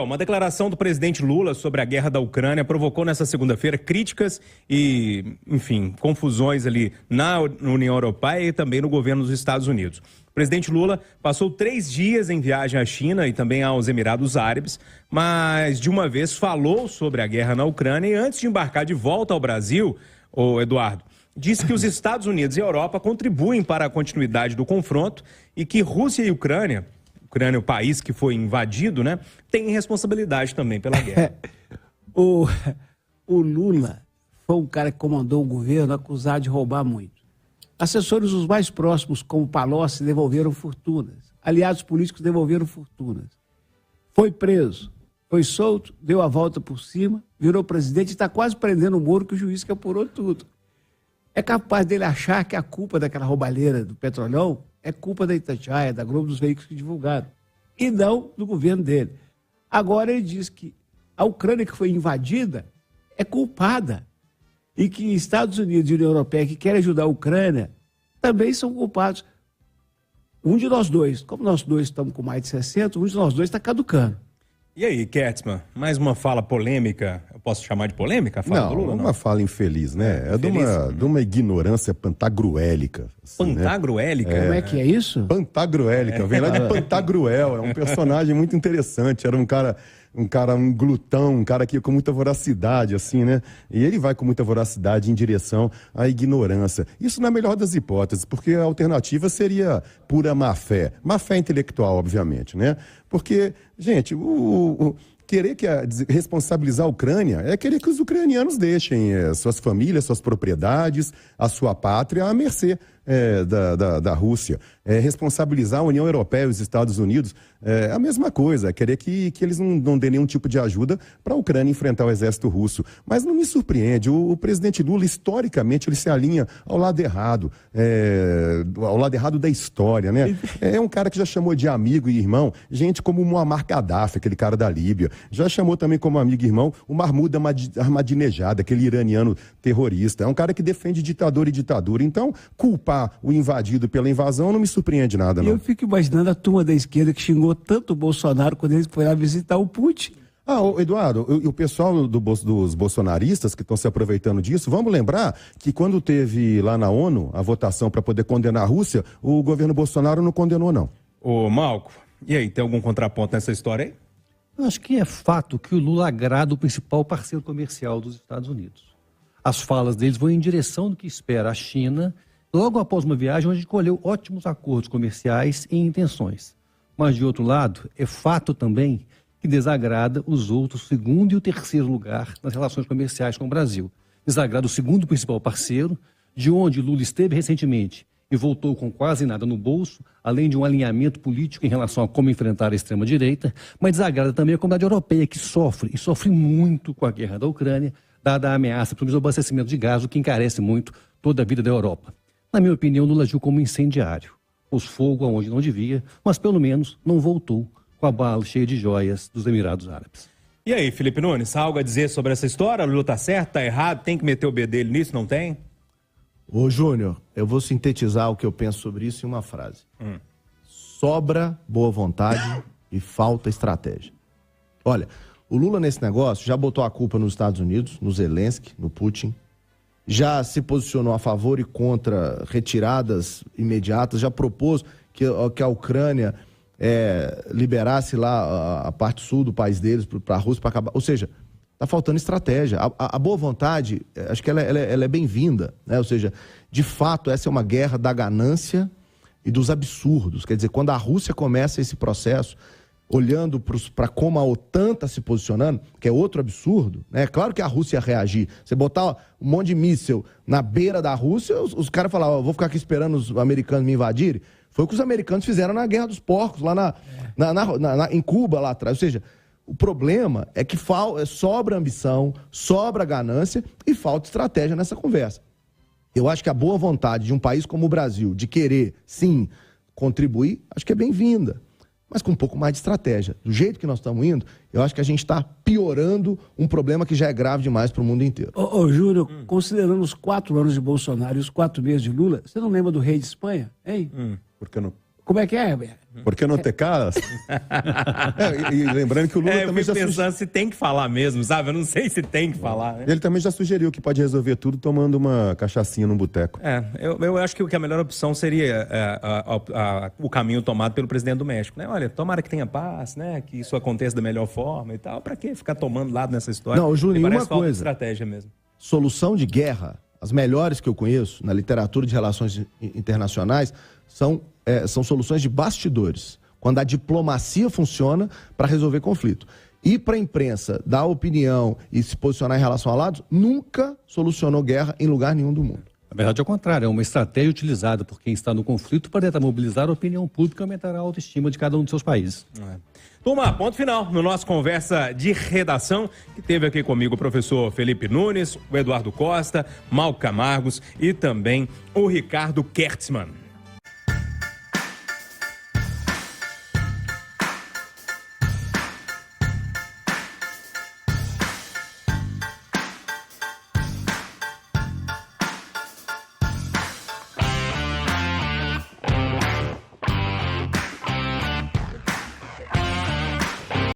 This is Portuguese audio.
Uma declaração do presidente Lula sobre a guerra da Ucrânia provocou nessa segunda-feira críticas e, enfim, confusões ali na União Europeia e também no governo dos Estados Unidos. O presidente Lula passou 3 dias em viagem à China e também aos Emirados Árabes, mas de uma vez falou sobre a guerra na Ucrânia e antes de embarcar de volta ao Brasil, o Eduardo, disse que os Estados Unidos e a Europa contribuem para a continuidade do confronto e que Rússia e Ucrânia, o país que foi invadido, né, tem responsabilidade também pela guerra. O Lula foi um cara que comandou o governo acusado de roubar muito. Assessores os mais próximos, como Palocci, devolveram fortunas. Aliados políticos devolveram fortunas. Foi preso, foi solto, deu a volta por cima, virou presidente e está quase prendendo o Moro, que o juiz que apurou tudo. É capaz dele achar que a culpa daquela roubalheira do Petrolão é culpa da Itatiaia, da Globo, dos veículos que divulgaram, e não do governo dele. Agora ele diz que a Ucrânia que foi invadida é culpada e que Estados Unidos e União Europeia que querem ajudar a Ucrânia também são culpados. Um de nós dois, como nós dois estamos com mais de 60, um de nós dois está caducando. E aí, Kertzmann, mais uma fala polêmica, eu posso chamar de polêmica a fala do Lula? Não, uma fala infeliz, né? É de uma ignorância pantagruélica. Assim, Pantagruélica? Como é que é isso? Pantagruélica, vem lá de Pantagruel, é um personagem muito interessante, era um glutão, um cara que com muita voracidade, assim, né? E ele vai com muita voracidade em direção à ignorância. Isso na melhor das hipóteses, porque a alternativa seria pura má-fé intelectual, obviamente, né? Porque, gente, querer responsabilizar a Ucrânia é querer que os ucranianos deixem suas famílias, suas propriedades, a sua pátria à mercê da Rússia. Responsabilizar a União Europeia e os Estados Unidos é a mesma coisa, querer que eles não dêem nenhum tipo de ajuda para a Ucrânia enfrentar o exército russo. Mas não me surpreende, o presidente Lula, historicamente, ele se alinha ao lado errado da história, né? É um cara que já chamou de amigo e irmão gente como Muammar Gaddafi, aquele cara da Líbia. Já chamou também como amigo e irmão o Mahmoud Ahmadinejad, aquele iraniano terrorista. É um cara que defende ditador e ditadura. Então, culpar o invadido pela invasão não me surpreende nada, não. Eu fico imaginando a turma da esquerda que xingou tanto o Bolsonaro quando ele foi lá visitar o Putin. Eduardo, o pessoal dos bolsonaristas que estão se aproveitando disso, vamos lembrar que quando teve lá na ONU a votação para poder condenar a Rússia, o governo Bolsonaro não condenou, não. Ô, Malco, e aí, tem algum contraponto nessa história aí? Eu acho que é fato que o Lula agrada o principal parceiro comercial dos Estados Unidos. As falas deles vão em direção do que espera a China, logo após uma viagem onde colheu ótimos acordos comerciais e intenções. Mas, de outro lado, é fato também que desagrada os outros, segundo e o terceiro lugar nas relações comerciais com o Brasil. Desagrada o segundo principal parceiro, de onde Lula esteve recentemente e voltou com quase nada no bolso, além de um alinhamento político em relação a como enfrentar a extrema-direita, mas desagrada também a comunidade europeia, que sofre muito com a guerra da Ucrânia, dada a ameaça pelo desabastecimento de gás, o que encarece muito toda a vida da Europa. Na minha opinião, Lula agiu como incendiário. Pôs fogo aonde não devia, mas pelo menos não voltou com a bala cheia de joias dos Emirados Árabes. E aí, Felipe Nunes, algo a dizer sobre essa história? O Lula tá certo, tá errado, tem que meter o B dele nisso, não tem? Ô, Júnior, eu vou sintetizar o que eu penso sobre isso em uma frase. Sobra boa vontade e falta estratégia. Olha, o Lula nesse negócio já botou a culpa nos Estados Unidos, no Zelensky, no Putin, já se posicionou a favor e contra retiradas imediatas, já propôs que a Ucrânia liberasse lá a parte sul do país deles para a Rússia para acabar. Ou seja, está faltando estratégia. A boa vontade, acho que ela é bem-vinda, né? Ou seja, de fato, essa é uma guerra da ganância e dos absurdos. Quer dizer, quando a Rússia começa esse processo, olhando para como a OTAN está se posicionando, que é outro absurdo, né? É claro que a Rússia ia reagir. Você botar um monte de míssil na beira da Rússia, os caras falavam, vou ficar aqui esperando os americanos me invadirem. Foi o que os americanos fizeram na Guerra dos Porcos, lá em Cuba, lá atrás. Ou seja, o problema é que sobra ambição, sobra ganância e falta estratégia nessa conversa. Eu acho que a boa vontade de um país como o Brasil, de querer, sim, contribuir, acho que é bem-vinda. Mas com um pouco mais de estratégia. Do jeito que nós estamos indo, eu acho que a gente está piorando um problema que já é grave demais para o mundo inteiro. Júlio, considerando os 4 anos de Bolsonaro e os 4 meses de Lula, você não lembra do rei de Espanha, hein? Porque não... Como é que é, Beto? Por que não ter caras? E lembrando que o Lula eu também fico já pensando se tem que falar mesmo, sabe? Eu não sei se tem que falar, né? Ele também já sugeriu que pode resolver tudo tomando uma cachaçinha num boteco. Eu acho que a melhor opção seria o caminho tomado pelo presidente do México, né? Olha, tomara que tenha paz, né? Que isso aconteça da melhor forma e tal. Pra que ficar tomando lado nessa história? Não, Júnior, parece uma falta de coisa. estratégia mesmo. Solução de guerra, as melhores que eu conheço na literatura de relações internacionais, são soluções de bastidores. Quando a diplomacia funciona para resolver conflito. E para a imprensa dar opinião e se posicionar em relação a lados, nunca solucionou guerra em lugar nenhum do mundo. Na verdade, é o contrário. É uma estratégia utilizada por quem está no conflito para tentar mobilizar a opinião pública e aumentar a autoestima de cada um dos seus países. Turma, ponto final no nosso conversa de redação, que teve aqui comigo o professor Felipe Nunes, o Eduardo Costa, Malco Camargos e também o Ricardo Kertzmann.